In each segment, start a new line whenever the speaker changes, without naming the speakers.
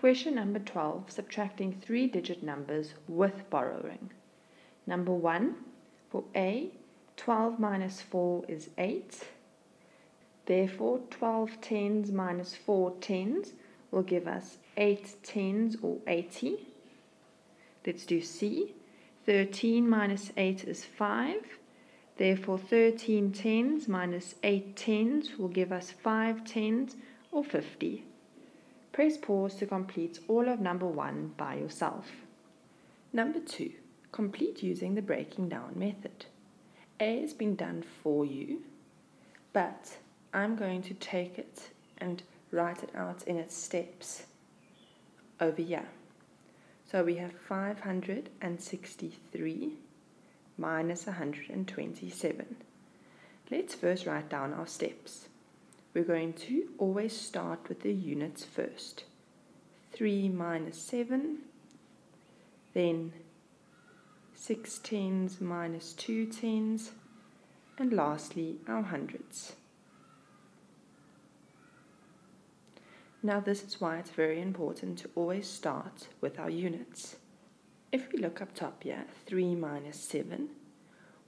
Question number 12, subtracting 3-digit numbers with borrowing. Number 1, for A, 12 minus 4 is 8. Therefore, 12 tens minus 4 tens will give us 8 tens or 80. Let's do C. 13 minus 8 is 5. Therefore, 13 tens minus 8 tens will give us 5 tens or 50. Press pause to complete all of number 1 by yourself. Number 2. Complete using the breaking down method. A has been done for you, but I'm going to take it and write it out in its steps over here. So we have 563 minus 127. Let's first write down our steps. We're going to always start with the units first. 3 minus 7, then 6 tens minus 2 tens, and lastly our hundreds. Now this is why it's very important to always start with our units. If we look up top here, 3 minus 7,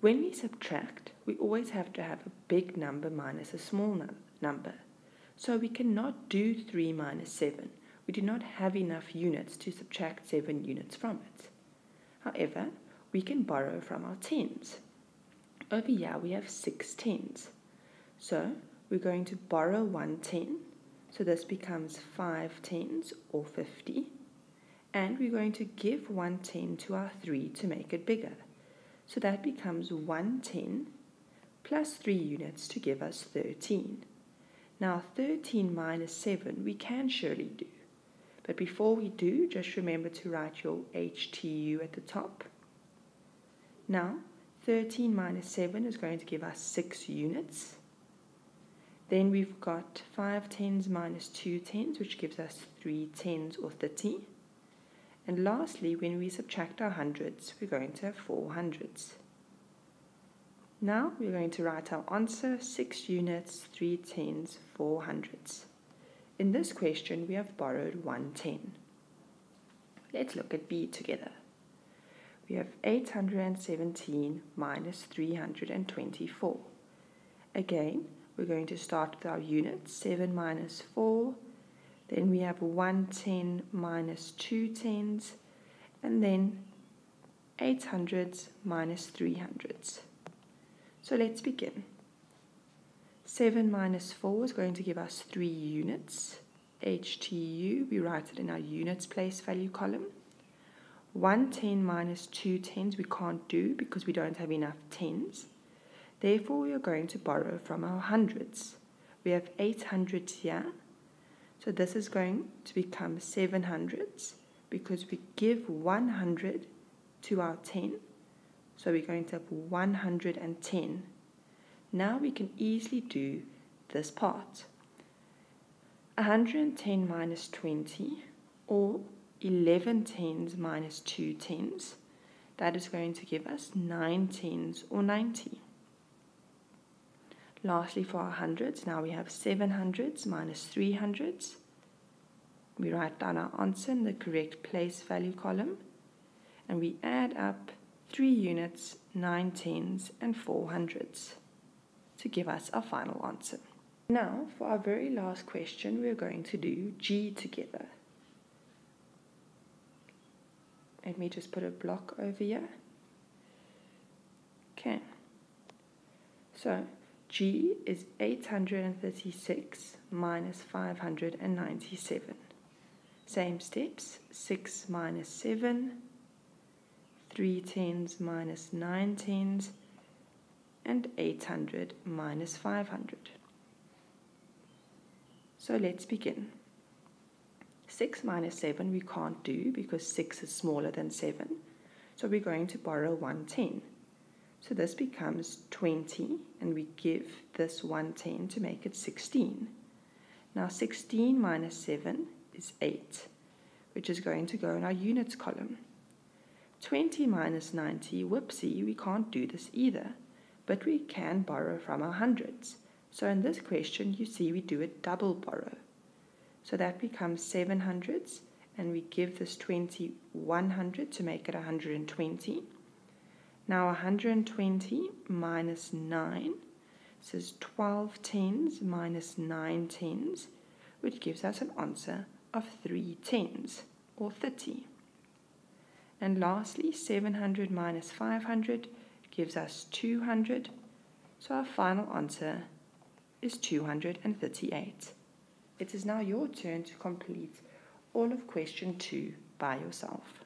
when we subtract, we always have to have a big number minus a small number. So we cannot do 3 minus 7. We do not have enough units to subtract 7 units from it. However, we can borrow from our tens. Over here we have 6 tens. So we're going to borrow 1 10. So this becomes 5 tens or 50. And we're going to give 1 10 to our 3 to make it bigger. So that becomes 1 10 plus 3 units to give us 13. Now 13 minus 7 we can surely do. But before we do, just remember to write your HTU at the top. Now 13 minus 7 is going to give us 6 units. Then we've got 5 tens minus 2 tens, which gives us 3 tens or 30. And lastly, when we subtract our hundreds, we're going to have 4 hundreds. Now we're going to write our answer, 6 units, 3 tens, 4 hundreds. In this question, we have borrowed 1 10. Let's look at B together. We have 817 minus 324. Again, we're going to start with our units, 7 minus 4. Then we have 1 10 minus 2 tens, and then 800s minus 300s. So let's begin. 7 minus 4 is going to give us 3 units. HTU, we write it in our units place value column. 1 10 minus 2 tens we can't do because we don't have enough tens. Therefore, we are going to borrow from our hundreds. We have 800s here. So this is going to become 700s because we give 100 to our 10. So we're going to have 110. Now we can easily do this part. 110 minus 20, or 11 tens minus 2 tens. That is going to give us 9 tens or 90. Lastly, for our hundreds, now we have 700s minus 300s. We write down our answer in the correct place value column, and we add up 3 units, 9 tens, and 4 hundreds to give us our final answer. Now, for our very last question, we're going to do G together. Let me just put a block over here. Okay. So, G is 836 minus 597. Same steps, 6 minus 7, 3 tens minus 9 tens, and 800 minus 500. So let's begin. 6 minus 7 we can't do because 6 is smaller than 7. So we're going to borrow 1 10. So this becomes 20, and we give this 1 10 to make it 16. Now 16 minus 7 is 8, which is going to go in our units column. 20 minus 90, whoopsie, we can't do this either, but we can borrow from our hundreds. So in this question, you see we do a double borrow. So that becomes 700s and we give this 20 100 to make it 120. Now 120 minus 9, this is 12 tens minus 9 tens, which gives us an answer of 3 tens, or 30. And lastly, 700 minus 500 gives us 200, so our final answer is 238. It is now your turn to complete all of question 2 by yourself.